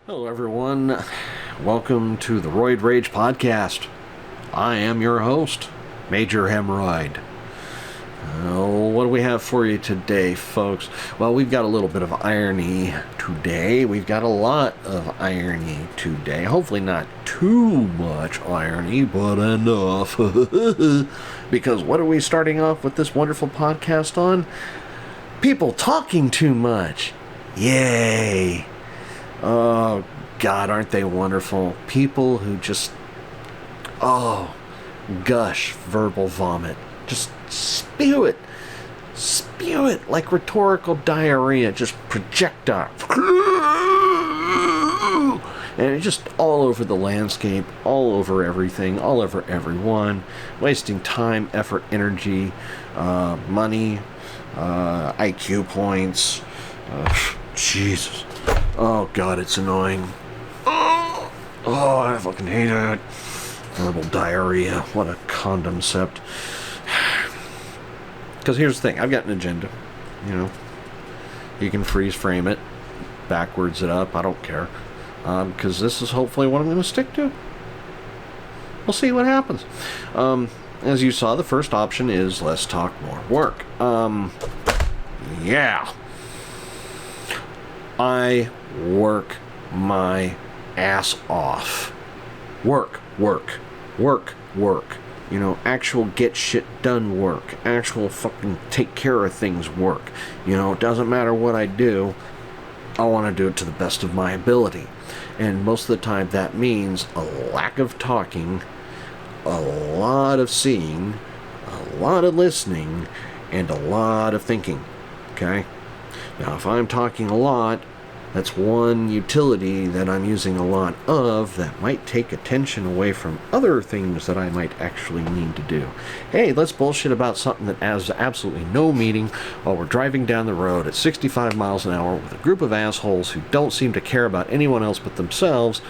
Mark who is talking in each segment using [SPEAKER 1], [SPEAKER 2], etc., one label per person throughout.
[SPEAKER 1] Hello, everyone. Welcome to the Roid Rage podcast. I am your host, Major Hemorrhoid. What do we have for you today, folks? Well, we've got a little bit of irony today. We've got a lot of irony today. Hopefully not too much irony, but enough. Because what are we starting off with this wonderful podcast on? People talking too much. Yay. Oh, God, aren't they wonderful? People who just, gush verbal vomit. Just spew it. Spew it like rhetorical diarrhea. Just projectile. And it's just all over the landscape, all over everything, all over everyone. Wasting time, effort, energy, money, IQ points. Jesus. Oh, God, it's annoying. Oh, I fucking hate it. Verbal diarrhea. What a concept. Because here's the thing. I've got an agenda. You can freeze frame it, backwards it up. I don't care. Because this is hopefully what I'm going to stick to. We'll see what happens. As you saw, the first option is less talk, more work. Yeah. I work my ass off. Work. Actual get shit done work. Actual fucking take care of things work. It doesn't matter what I do. I want to do it to the best of my ability. And most of the time that means a lack of talking, a lot of seeing, a lot of listening, and a lot of thinking. Okay? Now, if I'm talking a lot, that's one utility that I'm using a lot of that might take attention away from other things that I might actually need to do. Hey, let's bullshit about something that has absolutely no meaning while we're driving down the road at 65 miles an hour with a group of assholes who don't seem to care about anyone else but themselves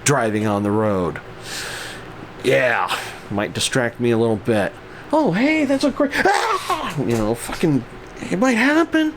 [SPEAKER 1] driving on the road. Yeah, might distract me a little bit. Oh, hey, that's a great... fucking... It might happen.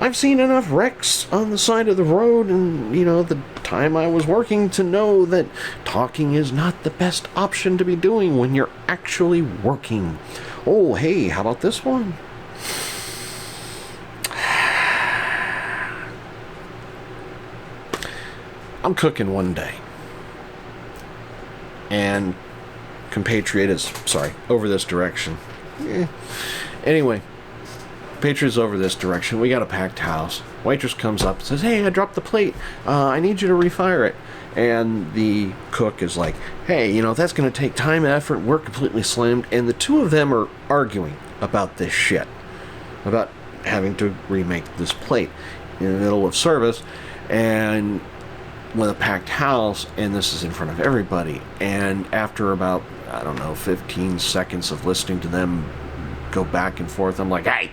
[SPEAKER 1] I've seen enough wrecks on the side of the road and, the time I was working to know that talking is not the best option to be doing when you're actually working. Oh, hey, how about this one? I'm cooking one day. And compatriot is, over this direction. Anyway. Patriots over this direction. We got a packed house. Waitress comes up and says, "Hey, I dropped the plate. I need you to refire it." And the cook is like, "Hey, that's going to take time, effort. We're completely slammed." And the two of them are arguing about this shit. About having to remake this plate in the middle of service. And with a packed house, and this is in front of everybody. And after about, 15 seconds of listening to them go back and forth, I'm like, "Hey!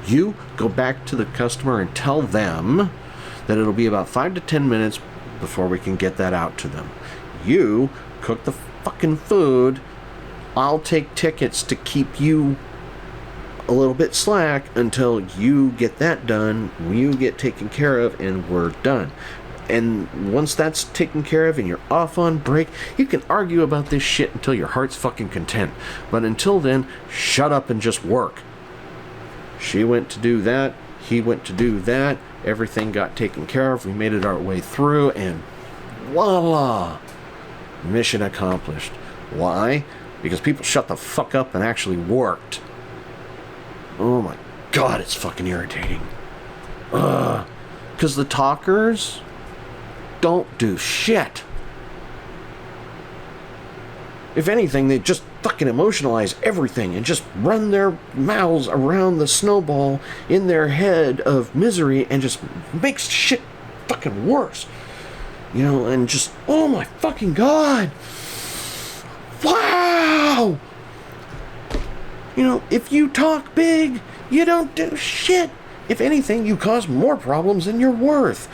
[SPEAKER 1] You go back to the customer and tell them that it'll be about 5 to 10 minutes before we can get that out to them. You cook the fucking food. I'll take tickets to keep you a little bit slack until you get that done, you get taken care of, and we're done. And once that's taken care of and you're off on break, you can argue about this shit until your heart's fucking content. But until then, shut up and just work." She went to do that. He went to do that. Everything got taken care of. We made it our way through, and voila! Mission accomplished. Why? Because people shut the fuck up and actually worked. Oh my God, it's fucking irritating. Because the talkers don't do shit. If anything, they just fucking emotionalize everything and just run their mouths around the snowball in their head of misery and just makes shit fucking worse. And just, oh my fucking God. Wow. If you talk big, you don't do shit. If anything, you cause more problems than you're worth.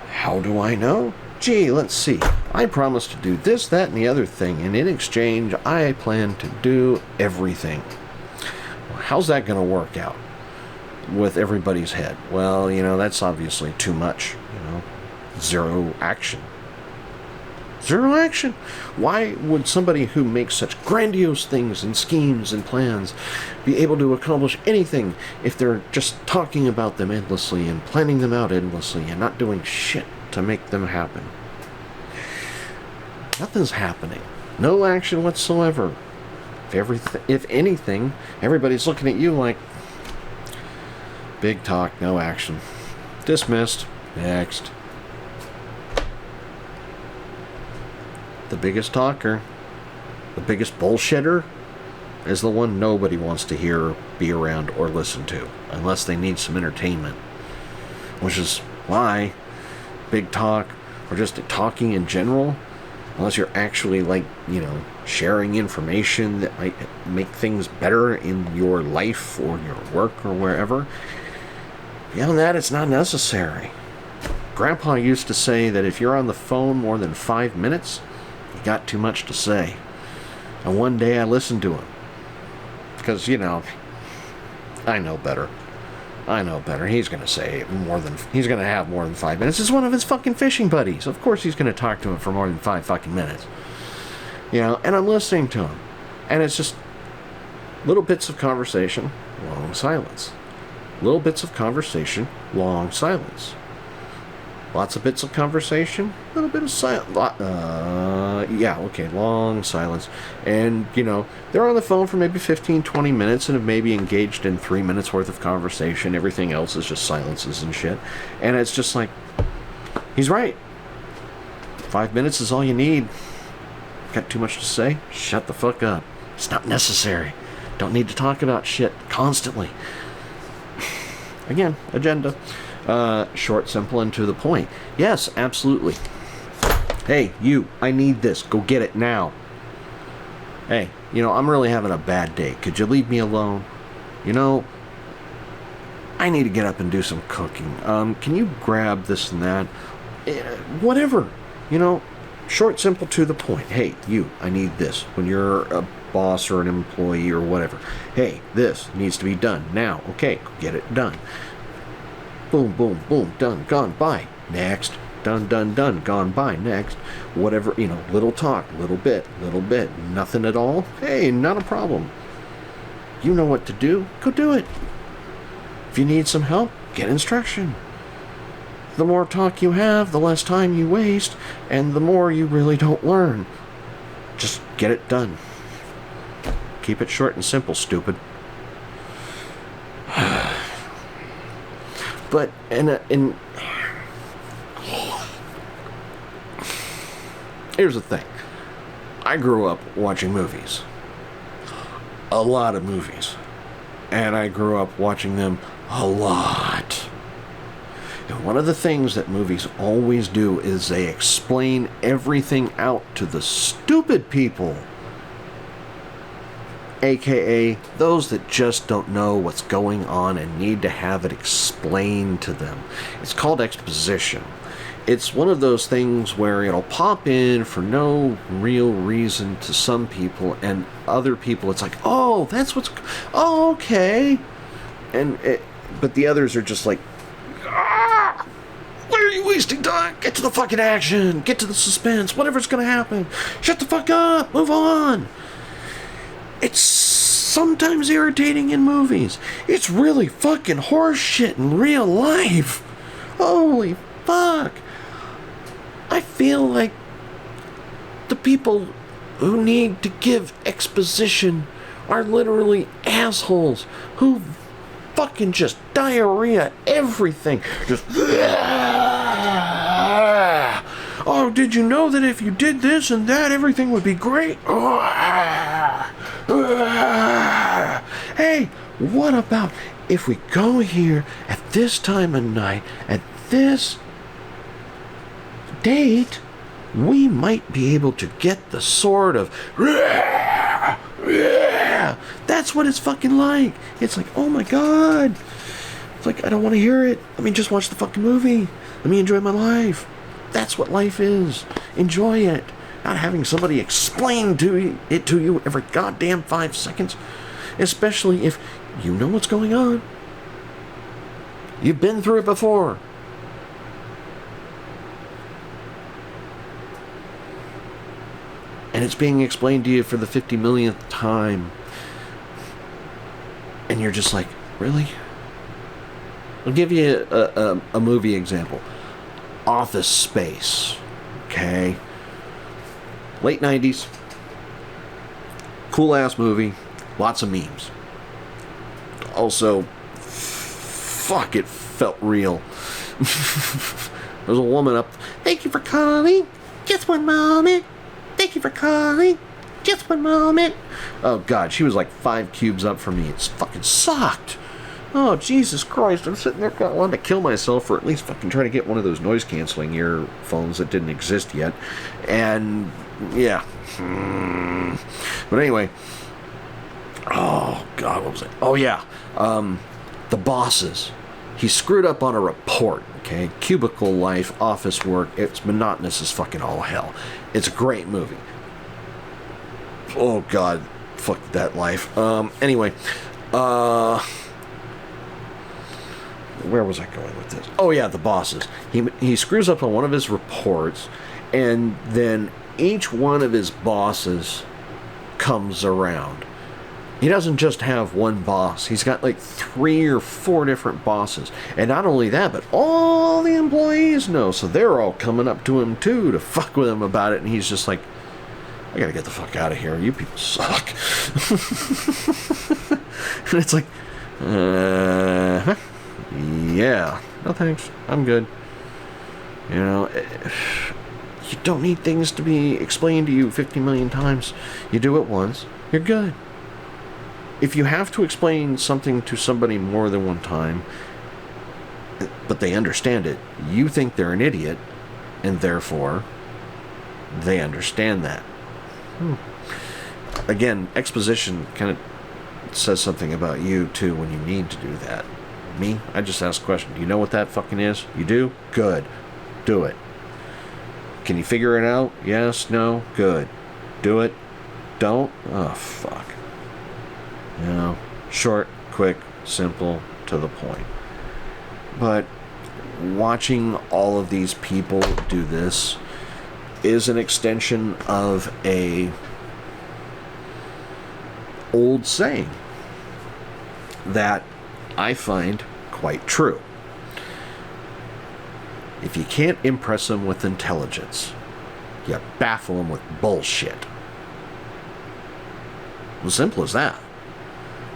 [SPEAKER 1] How do I know? Gee, let's see. I promised to do this, that, and the other thing, and in exchange, I plan to do everything. How's that going to work out with everybody's head? Well, that's obviously too much, zero action. Zero action. Why would somebody who makes such grandiose things and schemes and plans be able to accomplish anything if they're just talking about them endlessly and planning them out endlessly and not doing shit to make them happen? Nothing's happening. No action whatsoever. If anything, everybody's looking at you like, big talk, no action. Dismissed. Next. The biggest talker, the biggest bullshitter, is the one nobody wants to hear, be around, or listen to, unless they need some entertainment. Which is why big talk, or just talking in general, unless you're actually, like, sharing information that might make things better in your life or your work or wherever, beyond that, it's not necessary. Grandpa used to say that if you're on the phone more than 5 minutes, you got too much to say. And one day I listened to him. Because, I know better. He's going to say he's going to have more than 5 minutes. It's one of his fucking fishing buddies. Of course he's going to talk to him for more than 5 fucking minutes. And I'm listening to him. And it's just little bits of conversation, long silence. Little bits of conversation, long silence. Lots of bits of conversation, little bit of silence. Long silence. And, they're on the phone for maybe 15, 20 minutes and have maybe engaged in 3 minutes worth of conversation. Everything else is just silences and shit. And it's just like, he's right. 5 minutes is all you need. Got too much to say? Shut the fuck up. It's not necessary. Don't need to talk about shit constantly. Again, agenda. Short, simple, and to the point. Yes, absolutely. Hey, you, I need this. Go get it now. Hey, I'm really having a bad day. Could you leave me alone? I need to get up and do some cooking. Can you grab this and that? Whatever. Short, simple, to the point. Hey, you, I need this. When you're a boss or an employee or whatever. Hey, this needs to be done now. Okay, get it done. Boom, boom, boom, done, gone, by. Next. Done, done, done, gone by. Next. Whatever, little talk, little bit, nothing at all. Hey, not a problem. You know what to do. Go do it. If you need some help, get instruction. The more talk you have, the less time you waste, and the more you really don't learn. Just get it done. Keep it short and simple, stupid. But, here's the thing. I grew up watching movies. A lot of movies. And I grew up watching them a lot. And one of the things that movies always do is they explain everything out to the stupid people. AKA those that just don't know what's going on and need to have it explained to them. It's called exposition. It's one of those things where it'll pop in for no real reason to some people, and other people it's like, oh, that's what's... Oh, okay. But the others are just like, ah! Why are you wasting time? Get to the fucking action. Get to the suspense. Whatever's gonna happen. Shut the fuck up. Move on. It's sometimes irritating in movies. It's really fucking horse shit in real life. Holy fuck. I feel like the people who need to give exposition are literally assholes who fucking just diarrhea everything. Just... Oh, did you know that if you did this and that, everything would be great? Hey, what about if we go here at this time of night, at this date, we might be able to get the sort of... That's what it's fucking like. It's like, oh my god. It's like, I don't want to hear it. Let me just watch the fucking movie. Let me enjoy my life. That's what life is. Enjoy it. Not having somebody explain it to you every goddamn 5 seconds. Especially if you know what's going on. You've been through it before. and it's being explained to you for the 50 millionth time, and you're just like, really? I'll give you a movie example. Office Space. Okay? Late 90s. Cool ass movie. Lots of memes. Also, fuck, it felt real. There's a woman up. Thank you for calling. Just one moment. Thank you for calling. Just one moment. Oh god, she was like 5 cubes up from me. It fucking sucked. Oh Jesus Christ, I'm sitting there wanting to kill myself, or at least fucking try to get one of those noise canceling earphones that didn't exist yet. And yeah. But anyway. Oh god, what was it? Oh yeah. The Bosses. He screwed up on a report, okay? Cubicle life, office work. It's monotonous as fucking all hell. It's a great movie. Oh god, fuck that life. Anyway, where was I going with this? Oh yeah, The Bosses. He screws up on one of his reports, and then each one of his bosses comes around. He doesn't just have one boss. He's got like 3 or 4 different bosses. And not only that, but all the employees know. So they're all coming up to him too to fuck with him about it. And he's just like, I gotta get the fuck out of here. You people suck. And it's like, yeah. No thanks. I'm good. You know, you don't need things to be explained to you 50 million times. You do it once, you're good. If you have to explain something to somebody more than one time, but they understand it, you think they're an idiot, and therefore they understand that. Again, exposition kind of says something about you too when you need to do that. Me, I just ask a question. Do you know what that fucking is? You do? Good. Do it. Can you figure it out? Yes? No? Good. Do it. Don't? Oh, fuck. You know, short, quick, simple, to the point. But watching all of these people do this is an extension of a old saying that I find quite true. If you can't impress them with intelligence, you baffle them with bullshit. As simple as that.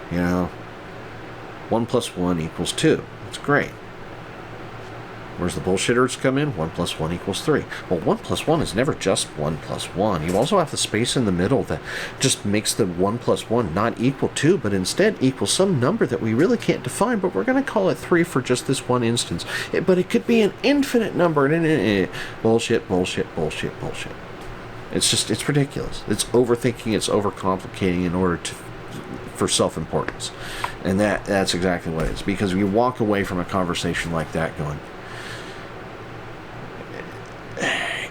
[SPEAKER 1] You know, 1 + 1 = 2. That's great. Where's the bullshitters come in? 1 + 1 = 3. Well, 1 + 1 is never just 1 + 1. You also have the space in the middle that just makes the 1 + 1 not equal 2, but instead equals some number that we really can't define, but we're going to call it 3 for just this one instance. But it could be an infinite number. Bullshit, bullshit, bullshit, bullshit. It's ridiculous. It's overthinking, it's overcomplicating in order for self-importance. And that's exactly what it is. Because you walk away from a conversation like that going,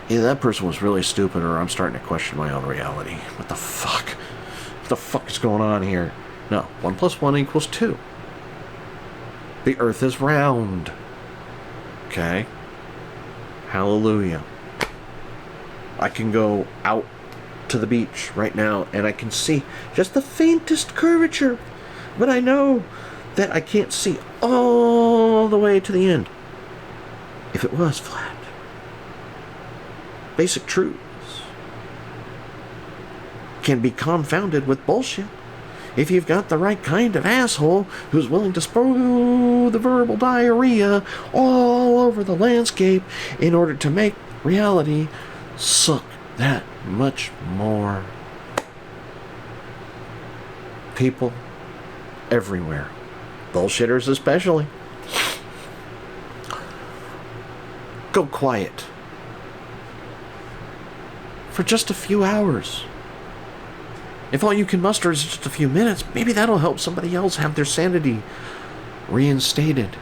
[SPEAKER 1] either that person was really stupid, or I'm starting to question my own reality. What the fuck? What the fuck is going on here? No, 1 + 1 = 2. The earth is round. Okay? Hallelujah. I can go out to the beach right now and I can see just the faintest curvature, but I know that I can't see all the way to the end if it was flat. Basic truths can be confounded with bullshit if you've got the right kind of asshole who's willing to spoil the verbal diarrhea all over the landscape in order to make reality suck that much more. People everywhere, bullshitters especially, go quiet for just a few hours. If all you can muster is just a few minutes, maybe that'll help somebody else have their sanity reinstated.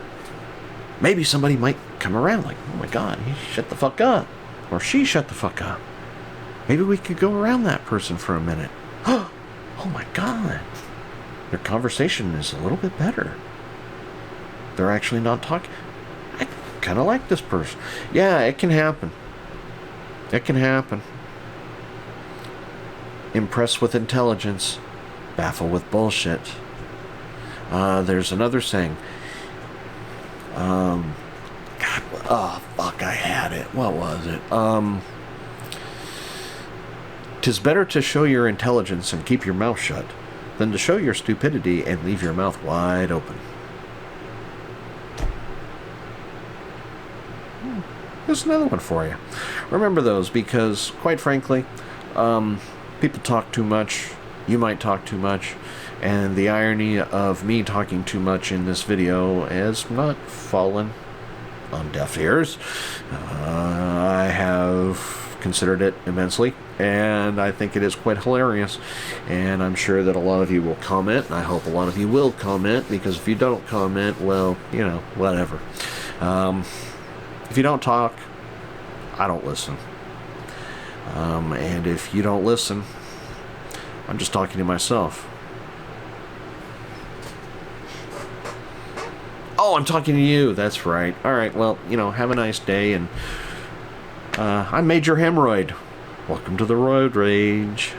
[SPEAKER 1] Maybe somebody might come around like, oh my god, he shut the fuck up, or she shut the fuck up. Maybe we could go around that person for a minute. Oh my god. Their conversation is a little bit better. They're actually not talking. I kind of like this person. Yeah, it can happen. It can happen. Impress with intelligence, baffle with bullshit. There's another saying. God, oh fuck, I had it. What was it? 'Tis better to show your intelligence and keep your mouth shut than to show your stupidity and leave your mouth wide open. There's another one for you. Remember those, because, quite frankly, people talk too much. You might talk too much. And the irony of me talking too much in this video has not fallen on deaf ears. I have considered it immensely, and I think it is quite hilarious. And I'm sure that a lot of you will comment, and I hope a lot of you will comment, because if you don't comment, well, you know, whatever. If you don't talk, I don't listen. And if you don't listen, I'm just talking to myself. Oh, I'm talking to you. That's right. All right, well, you know, have a nice day. And I'm Major Hemorrhoid. Welcome to the Roid Rage.